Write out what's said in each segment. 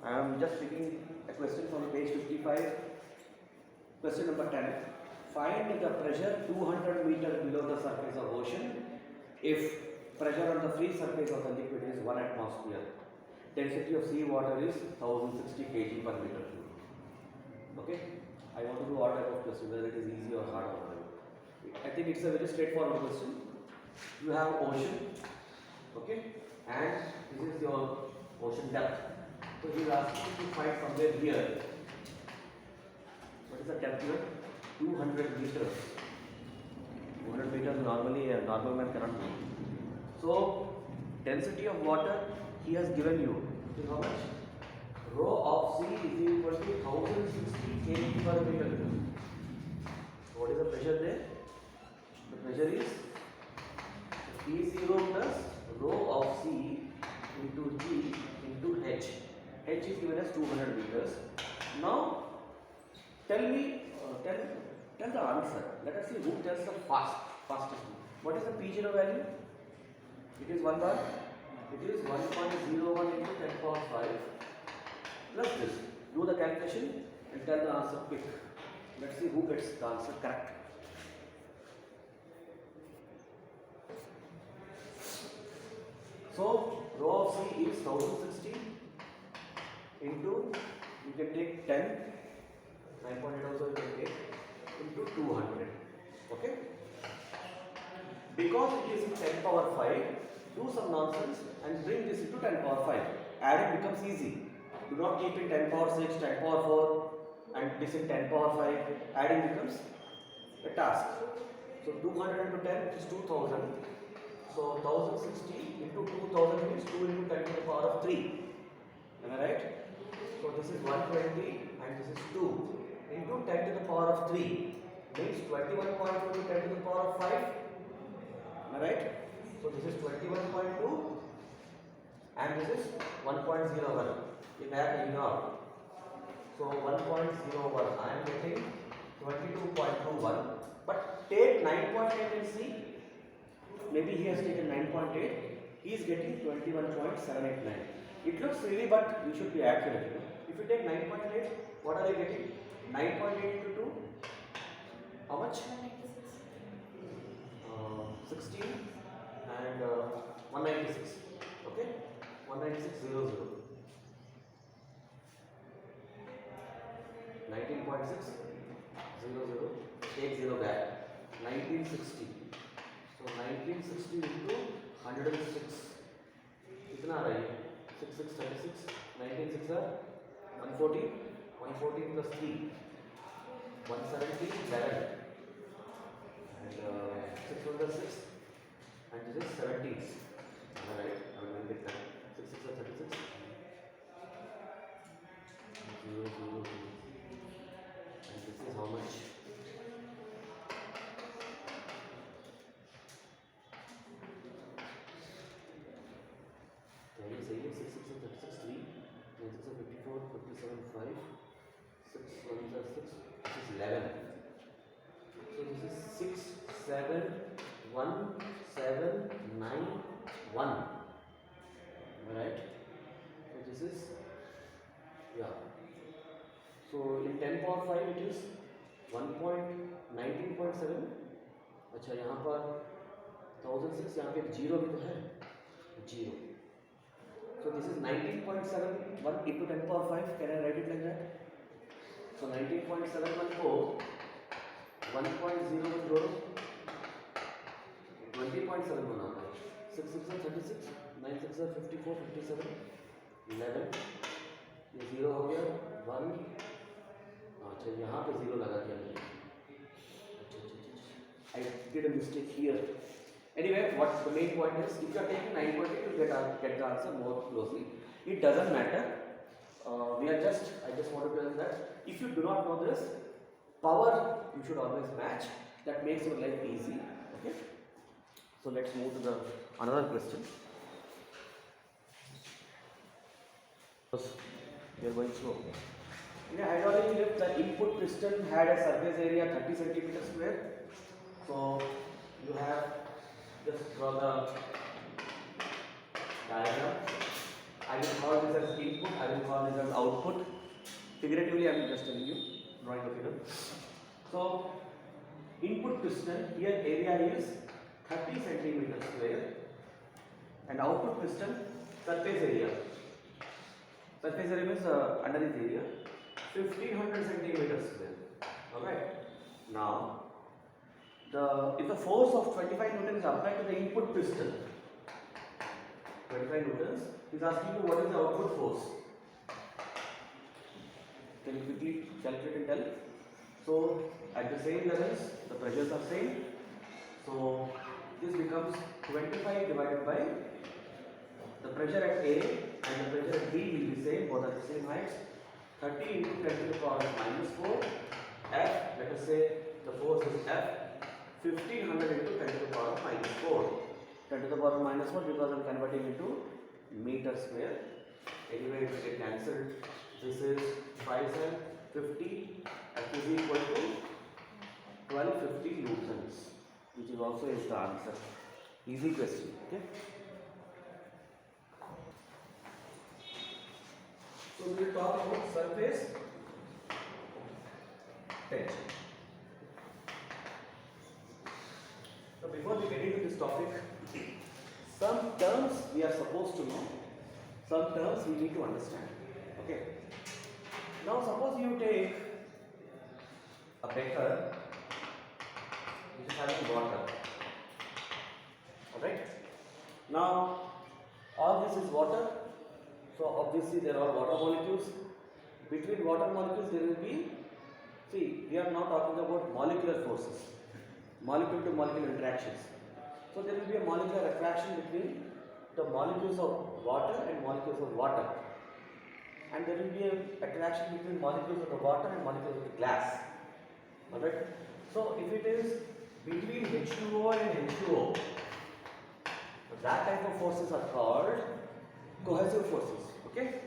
I am just picking a question from page 55. Question number 10. Find the pressure 200 meters below the surface of ocean if pressure on the free surface of the liquid is 1 atmosphere. Density of sea water is 1060 kg per meter cube. Okay? I want to do all type of question, whether it is easy or hard or whatever. I think it's a very straightforward question. You have ocean, okay, and this is your ocean depth. So he is asking you to find somewhere here. What is the depth here? 200 meters. 200 meters normally a normal man cannot do. So density of water he has given you is how much? Rho of C is equal to 1060 kg per meter. What is the pressure there? The pressure is P0 plus rho of C into G into H. H is given as 200 meters. Now tell me, tell the answer. Let us see who tells the fastest. What is the P0 value? It is 1 bar. It is 1.01 into 10 power 5 plus this. Do the calculation and tell the answer quick. Let's see who gets the answer correct. So rho of C is 1060 into, you can take 10, 9.8 also you can take, into 200. Okay? Because it is in 10 power 5, do some nonsense and bring this into 10 power 5. Adding becomes easy. Do not keep in 10 power 6, 10 power 4 and this in 10 power 5. Adding becomes a task. So 200 into 10 is 2000. So 1060 into 2000 means 2 into 10 to the power of 3. Am I right? So this is 120 and this is 2 into 10 to the power of 3 means 21.2 to 10 to the power of 5. Am I right? So this is 21.2 and this is 1.01. In that you know. So 1.01 I am getting 22.21. But take 9.8 and see. Maybe he has taken 9.8. He is getting 21.789. It looks silly, but you should be accurate. If you take 9.8, what are you getting? 9.8 into 2. How much? 16 and 196. Okay? 196.00. 19.6 00. Take 0 back. 1960. So 1960 into 106. कितना आ रहा है? 6 6 36. 19 6 are 114. 114 plus 3. 170 11. And 6 1 6. And this is 17. Alright, I will get that. 6 6 are 36. 0 0 0. And this is how much? Can you say 6 6 are 36 3, 9 6 are 54, 57 5, 6 1 are 6, this is 11. So this is 6 7 1 7 9 1. Alright? So this is, yeah. So in 10 power 5 it is 1.19.7. अच्छा यहाँ पर 1006, यहाँ पे 0 भी तो है, 0. So this is 19.71 into 10 power 5. Can I write it like that? So 19.71 को 1.0 में जोड़ो, 20.7 बनाना है. 6 6 are 36, 9 6 are 54, 57, 11. ये 0 हो गया, 1. अच्छा यहाँ पे 0 लगा दिया मैंने. I did a mistake here. Anyway, what the main point is, if you are taking 9.8, you get the answer more closely. It doesn't matter. I just want to tell you that if you do not know this, power you should always match. That makes your life easy. Okay. So let's move to the another question. We are going slow. In a hydraulic lift, the input piston had a surface area 30 centimeters square. So you have just draw the diagram. I will call this as input, I will call this as output. Figuratively, I am just telling you, drawing a figure. So, input piston, here area is 30 centimeters square, and output piston, surface area. Surface area means underneath area, 1500 centimeters square. Alright. Now, if the force of 25 Newton is applied to the input piston, 25 Newtons, is asking you what is the output force. Can you quickly calculate and tell? So, at the same levels, the pressures are same. So, this becomes 25 divided by the pressure at A and the pressure at B will be same, both at the same heights. 30 into 10 to the power minus 4. F, let us say the force is F. 1500 into 10 to the power minus 4. 10 to the power minus 4 because I am converting into meter square. Anyway, it will get cancelled. This is 5 and 50. F is equal to 1250 newtons, which is also is the answer. Easy question. Okay. So we will talk about surface tension. So before we get into this topic, some terms we are supposed to know, some terms we need to understand. Okay. Now suppose you take a beaker which is having water. Alright. Now all this is water. So obviously there are water molecules. Between water molecules there will be, see, we are now talking about molecular forces, molecule to molecule interactions. So there will be a molecular attraction between the molecules of water and molecules of water. And there will be an attraction between molecules of the water and molecules of the glass. Alright. So if it is between H2O and H2O, that type of forces are called cohesive forces. Okay.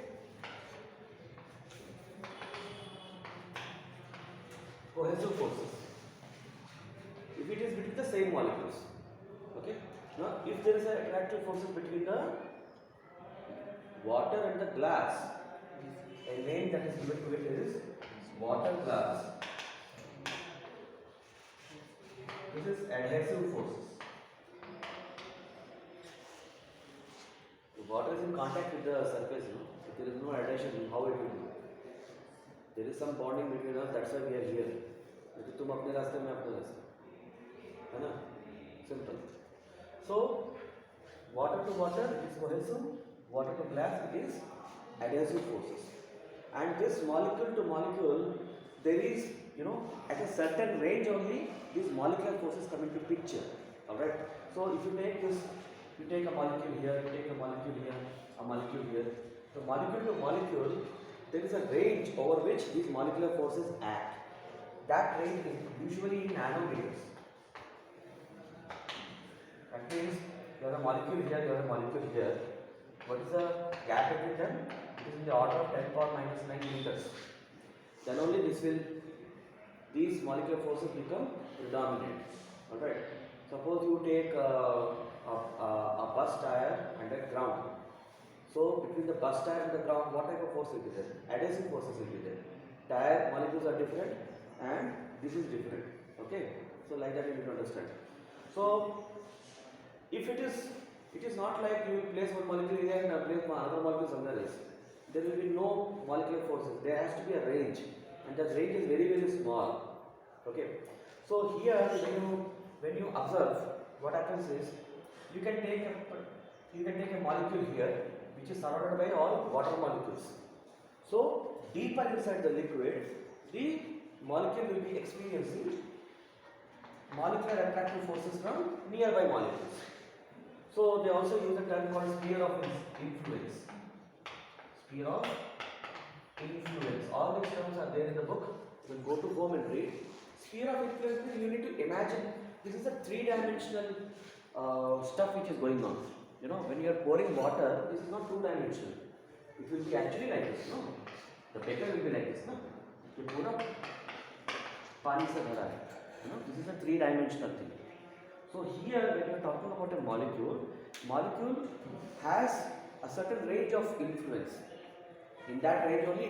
Cohesive forces. If it is between the same molecules. Okay. Now, if there is an attractive forces between the water and the glass, a name that is given to it is water glass. This is adhesive forces. The water is in contact with the surface, if there is no adhesion, how it will do? There is some bonding between us, that's why we are here. Because तुम अपने रास्ते में अपने रास्ते, है ना? Simple. So, water to water is cohesive, water to glass it is adhesive forces. And this molecule to molecule, there is, at a certain range only, these molecular forces come into picture. Alright? So, if you take this, you take a molecule here, you take a molecule here, a molecule here. So, molecule to molecule, there is a range over which these molecular forces act. That range is usually in nanometers. That means you have a molecule here, you have a molecule here. What is the gap between them? It is in the order of 10 power minus 9 meters. Then only these molecular forces become predominant. Alright. Suppose you take a bus tire and a ground. So between the bus tire and the ground, what type of force will be there? Adhesive forces will be there. Tire molecules are different and this is different. Okay. So like that you need to understand. So if it is not like you will place one molecule here and place another molecule somewhere else. There will be no molecular forces. There has to be a range, and that range is very, very small. Okay. So here when you observe, what happens is you can take a molecule here which is surrounded by all water molecules. So deeper inside the liquid, the molecule will be experiencing molecular attractive forces from nearby molecules. So they also use a term called sphere of influence. Sphere of influence. All these terms are there in the book. You can go to home and read. Sphere of influence means you need to imagine this is a three-dimensional stuff which is going on. When you are pouring water, this is not two-dimensional. It will be actually like this, no? The beaker will be like this, no? You pour up, pani se bhara hai. This is a three-dimensional thing. So here, when you are talking about a molecule has a certain range of influence. In that range only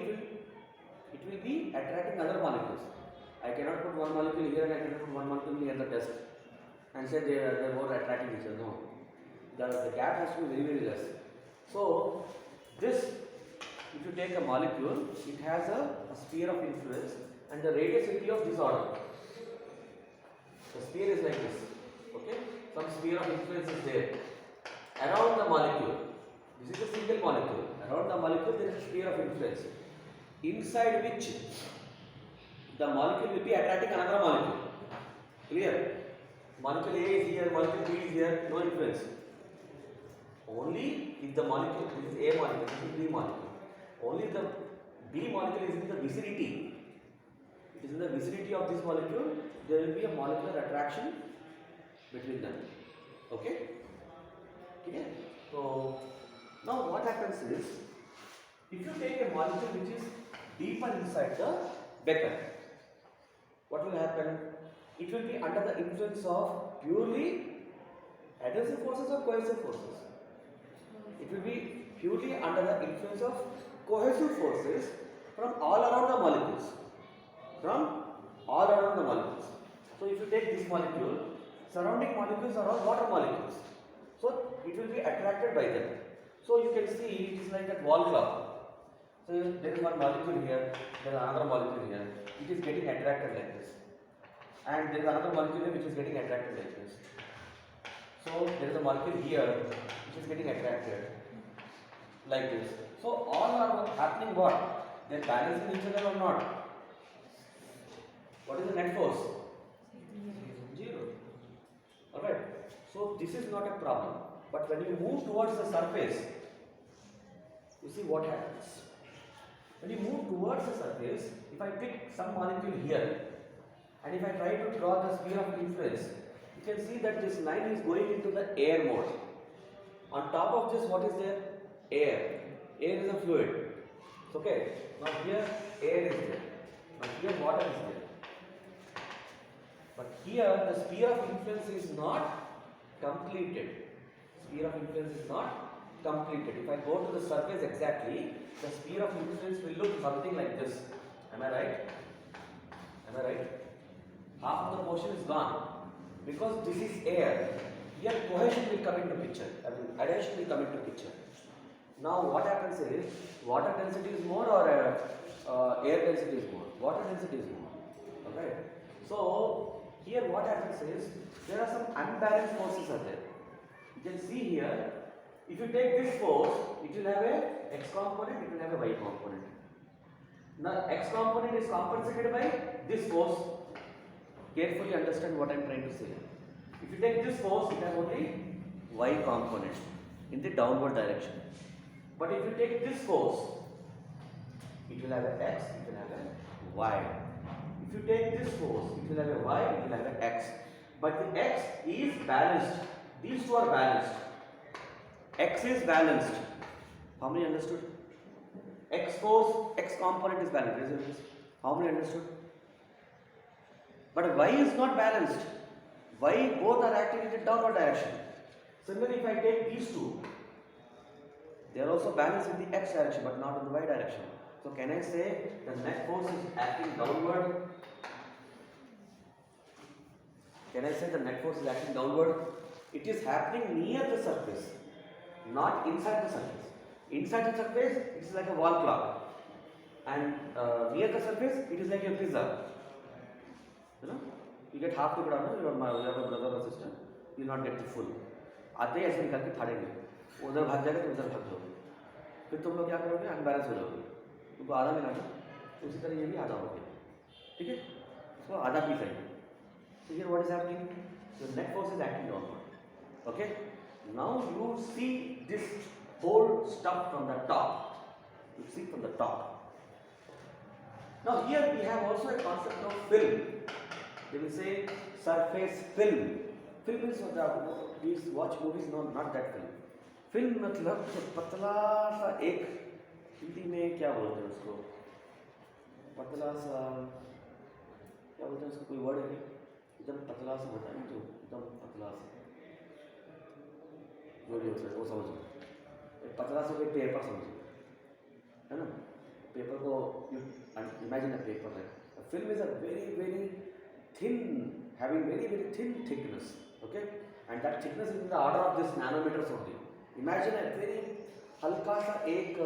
it will be attracting other molecules. I cannot put one molecule here and I cannot put one molecule near the test and say they are both attracting each other. No. The gap has to be very, very less. So this, if you take a molecule, it has a sphere of influence and the radius will be of this order. The sphere is like this. Okay? Some sphere of influence is there. Around the molecule, this is a single molecule. Around the molecule there is a sphere of influence, inside which the molecule will be attracting another molecule. Clear? Molecule A is here, molecule B is here, no influence. Only if the molecule, this is A molecule, this is B molecule. Only the B molecule is in the vicinity. It is in the vicinity of this molecule, there will be a molecular attraction between them. Okay? Okay? So, now what happens is, if you take a molecule which is deeper inside the becker, what will happen? It will be under the influence of purely adhesive forces or cohesive forces. It will be purely under the influence of cohesive forces from all around the molecules. From all around the molecules. So if you take this molecule, surrounding molecules are all water molecules. So it will be attracted by them. So you can see it is like that wall clock. So there is one molecule here, there is another molecule here. It is getting attracted like this. And there is another molecule here which is getting attracted like this. So there is a molecule here which is getting attracted like this. So all are happening what? They are balancing each other or not? What is the net force? 0. Alright. So this is not a problem. But when you move towards the surface, you see what happens. When you move towards the surface, if I pick some molecule here, and if I try to draw the sphere of influence, you can see that this line is going into the air mode. On top of this, what is there? Air. Air is a fluid. Okay. Now here, air is there. Now here, water is there. But here, the sphere of influence is not completed. Sphere of influence is not completed. If I go to the surface exactly, the sphere of influence will look something like this. Am I right? Am I right? Half of the portion is gone. Because this is air, here cohesion will come into picture. Adhesion will come into picture. Now what happens is, water density is more or air density is more? Water density is more. Alright. So here what happens is, there are some unbalanced forces are there. You can see here, if you take this force, it will have a x component, it will have a y component. Now x component is compensated by this force. Carefully understand what I am trying to say. If you take this force, it has only y component in the downward direction. But if you take this force, it will have an x, it will have a y. If you take this force, it will have a y, it will have an x. But the x is balanced. These two are balanced. X is balanced. How many understood? X force, x component is balanced. How many understood? But y is not balanced. Y both are acting in the downward direction. Similarly, if I take these two, they are also balanced in the x direction but not in the y direction. So can I say the net force is acting downward? Can I say the net force is acting downward? It is happening near the surface, not inside the surface. Inside the surface, it is like a wall clock. And near the surface, it is like a pizza. You know, you get half the banana, you have a brother or sister, you will not get the full. आते ही ऐसे निकाल के फाड़ेंगे, उधर भाग जाएगा तो उधर भाग जाओगे, फिर तुम लोग क्या करोगे? अनबैलेंस हो जाओगे, तुमको आधा मिला था, उसी तरह ये भी आधा हो गया, ठीक है? इसको आधा पीस आएंगे. So here what is happening? The net force is acting downward. Okay? Now you see this whole stuff from the top. You see from the top. Now here we have also a concept of film. They will say surface film. Film is we watch movies, no, not that film. Film मतलब पतला सा एक, हिंदी में क्या बोलते हैं उसको? पतला सा क्या बोलते हैं उसको? कोई वर्ड है? एकदम पतला सा होता है ना, जो एकदम पतला सा जो भी होता है वो समझो. पतला सा कोई पेपर समझिए, है ना, पेपर को imagine a paper like film is a very thin, having very thin thickness, okay, and that thickness is in the order of this nanometers only. Imagine a very हल्का सा एक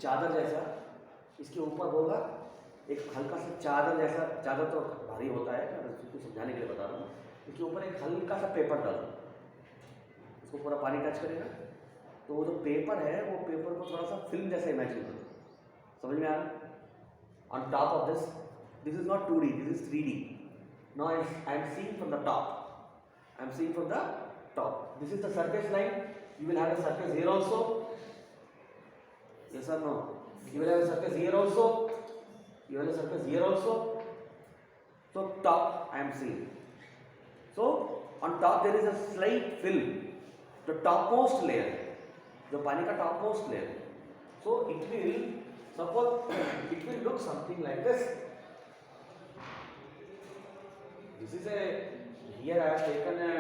चादर जैसा इसके ऊपर होगा, एक हल्का सा चादर जैसा, चादर तो भारी होता है, मैं उसको समझाने के लिए बता रहा हूँ, इसके ऊपर एक हल्का सा पेपर डाल दो, उसको पूरा पानी टच करेगा तो वो जो पेपर है वो पेपर को थोड़ा सा फिल्म जैसा इमेजिन करो, समझ में आ रहा? On top of this, this is not 2D, this is 3D. Now I am seeing from the top. I am seeing from the top. This is the surface line. You will have a surface here also. Yes or no? You will have a surface here also. You will have a surface here also. So top I am seeing. So on top there is a slight film, the topmost layer, the पानी का topmost layer. So it will, suppose it will look something like this. This is a, here I have taken a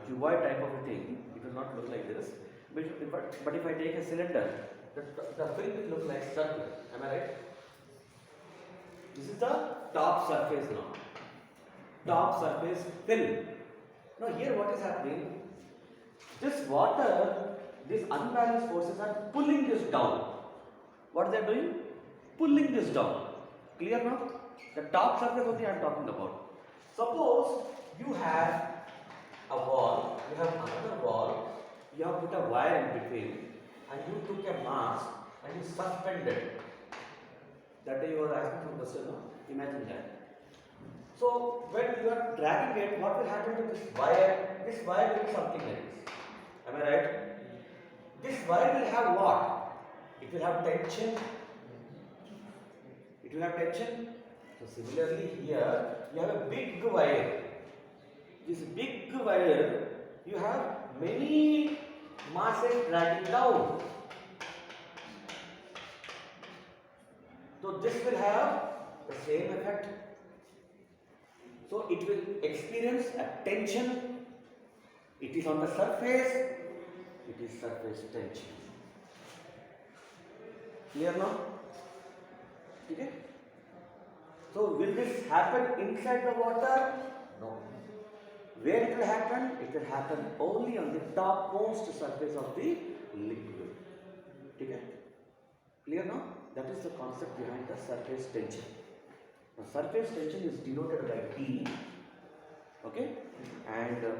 cuboid type of a thing, it will not look like this, but if I take a cylinder, the film will look like circle, am I right? This is the top surface now, top surface film. Now here what is happening, this water, these unbalanced forces are pulling this down. What they are doing? Pulling this down. Clear now? The top surface only I am talking about. Suppose you have a wall, you have another wall, you have put a wire in between, and you took a mass and you suspended. That day you were asking from question, no? Imagine that. So when you are dragging it, what will happen to this wire? This wire will be something like this. Am I right? This wire will have what? It will have tension. It will have tension. So similarly here, you have a big wire. This big wire, you have many masses dragging down. So this will have the same effect. So it will experience a tension. It is on the surface. It is surface tension. Clear now? Okay? So will this happen inside the water? No. Where it will happen? It will happen only on the topmost surface of the liquid. Okay? Clear now? That is the concept behind the surface tension. Now surface tension is denoted by T. Okay? And go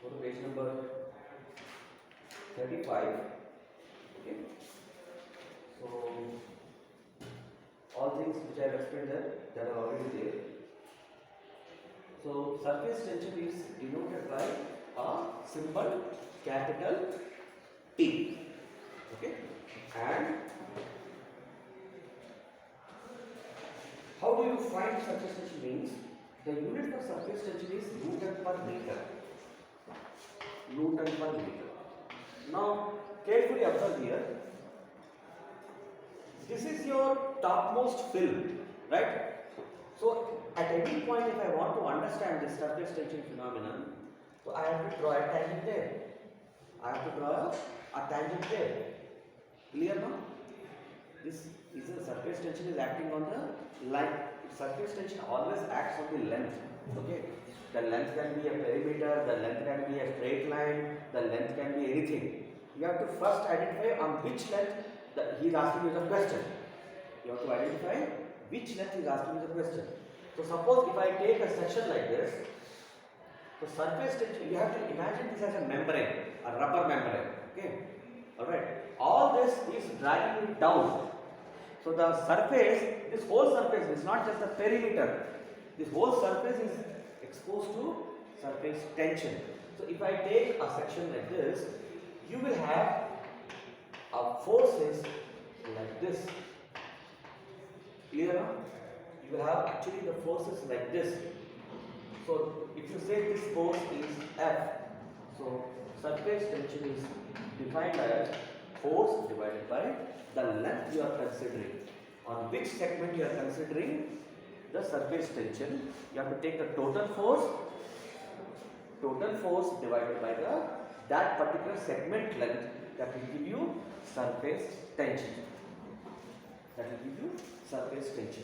to page number 35. Okay, so all things which I have explained there, they are already there. So surface tension is denoted by a symbol capital T. Okay, and how do you find surface tension means? The unit for surface tension is Newton per meter. Newton per meter. Now carefully observe here. This is your topmost film, right? So at any point if I want to understand this surface tension phenomenon, so I have to draw a tangent there. I have to draw a tangent there. Clear now? This is a surface tension is acting on the line. Surface tension always acts on the length. Okay? The length can be a perimeter, the length can be a straight line, the length can be anything. You have to first identify on which length he is asking you the question. You have to identify which length he is asking you the question. So suppose if I take a section like this, so surface tension, you have to imagine this as a membrane, a rubber membrane. Okay? Alright. All this is dragging it down. So the surface, this whole surface is not just the perimeter. This whole surface is exposed to surface tension. So if I take a section like this, you will have forces like this. Clear now? You will have actually the forces like this. So if you say this force is F, so surface tension is defined as force divided by the length you are considering. On which segment you are considering, the surface tension, you have to take the total force divided by that particular segment length, that will give you surface tension. That will give you surface tension.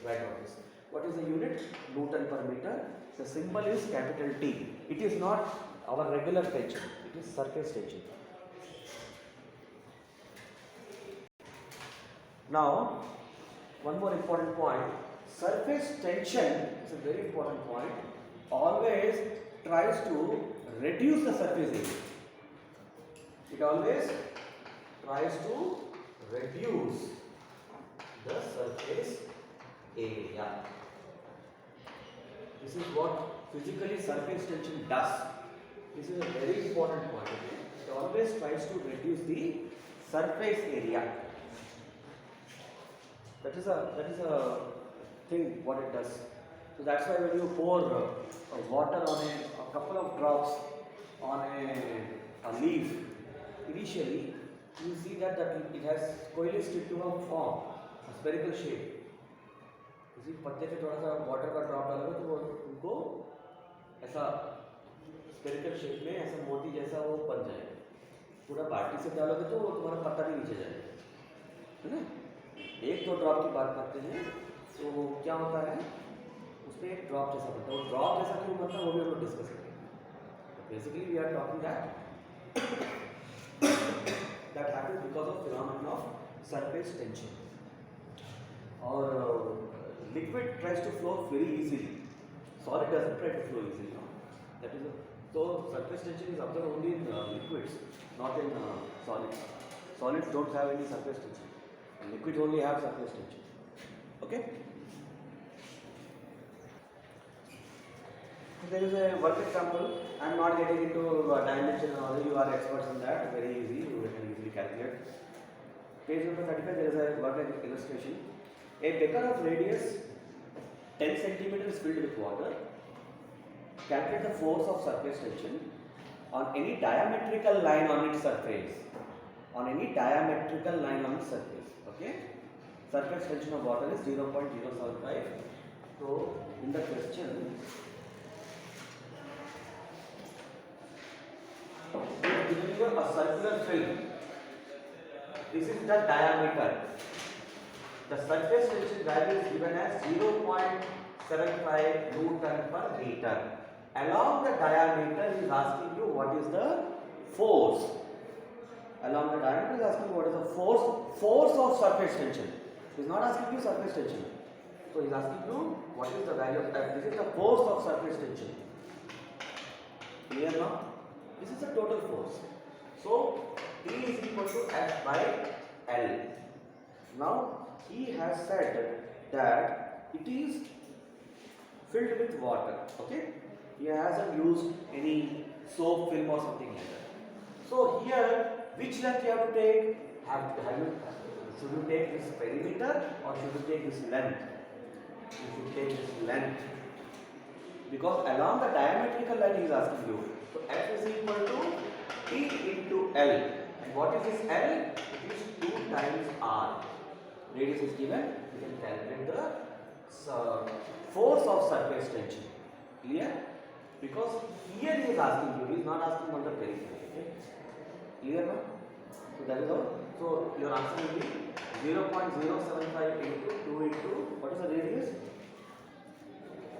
Write on this. What is the unit? Newton per meter. The symbol is capital T. It is not our regular tension. It is surface tension. Now, one more important point. Surface tension is a very important point. Always tries to reduce the surface area. It always tries to reduce the surface area. This is what physically surface tension does. This is a very important point. It always tries to reduce the surface area. That is a thing what it does. So that's why when you pour water on a couple of drops on a leaf, initially you see that it has coalesced into a form, a spherical shape. किसी पत्ते पे थोड़ा सा water का drop डालोगे तो वो उनको ऐसा स्फेरिकल शेप में ऐसा मोती जैसा वो बन जाएगा. पूरा बाल्टी से डालोगे तो वो तुम्हारा पत्ता भी नीचे जाएगा, है ना. एक दो ड्रॉप की बात करते हैं तो क्या होता है, उसमें एक ड्रॉप जैसा बनता है. वो ड्रॉप जैसा क्यों बनता है वो भी हम लोग डिस्कस करेंगे. Basically we are talking that happens because of phenomenon of surface tension. और liquid tries to flow very easily. Solid doesn't try to flow easily. No? That is so surface tension is observed only in liquids, not in solids. Solids don't have any surface tension. And liquids only have surface tension. Okay. There is a work example. I am not getting into dimension and all. You are experts in that. Very easy. You can easily calculate. Page number 35. There is a work illustration. A beaker of radius 10 centimeters filled with water. Calculate the force of surface tension on any diametrical line on its surface. On any diametrical line on its surface. Okay. Surface tension of water is 0.075. So in the question, we are giving you a circular film. This is the diameter. The surface tension value is given as 0.75 Newton per meter. Along the diameter, he is asking you what is the force. Along the diameter, he is asking you what is the force of surface tension. He is not asking you surface tension. So he is asking you what is the value of F. This is the force of surface tension. Clear now? This is the total force. So T is equal to F by L. Now he has said that it is filled with water. Okay, he hasn't used any soap film or something like that. So here, which length you have to take? Should you take this perimeter or should you take this length? You should take this length, because along the diametrical line he is asking you. So F is equal to T into L. And what is this L? It is 2 times R. Radius is given. We can calculate the force of surface tension. Clear? Because here he is asking you. He is not asking on the periphery. Okay? Clear now? So that is all. So your answer will be 0.075 into 2 into what is the radius?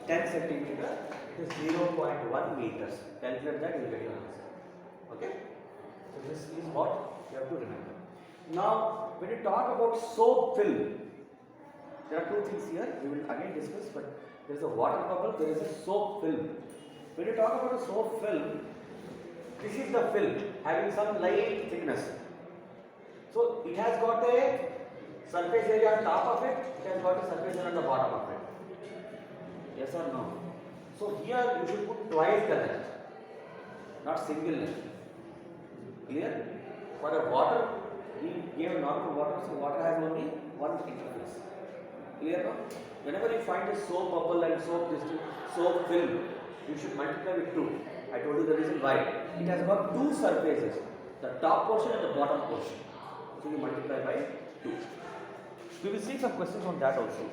10 centimeter. It is 0.1 meters. Calculate that, you will get your answer. Okay? So this is what you have to remember. Now, when you talk about soap film, there are two things here. We will again discuss, but there is a water bubble, there is a soap film. When you talk about a soap film, this is the film having some light thickness. So it has got a surface area on top of it, it has got a surface area on the bottom of it. Yes or no? So here you should put twice the length, not single length. Clear? For a water, we gave normal water, so water has only one interface. Clear now? Whenever you find a soap bubble and soap film, you should multiply with 2. I told you the reason why. It has got two surfaces, the top portion and the bottom portion. So you multiply by 2. We will see some questions on that also.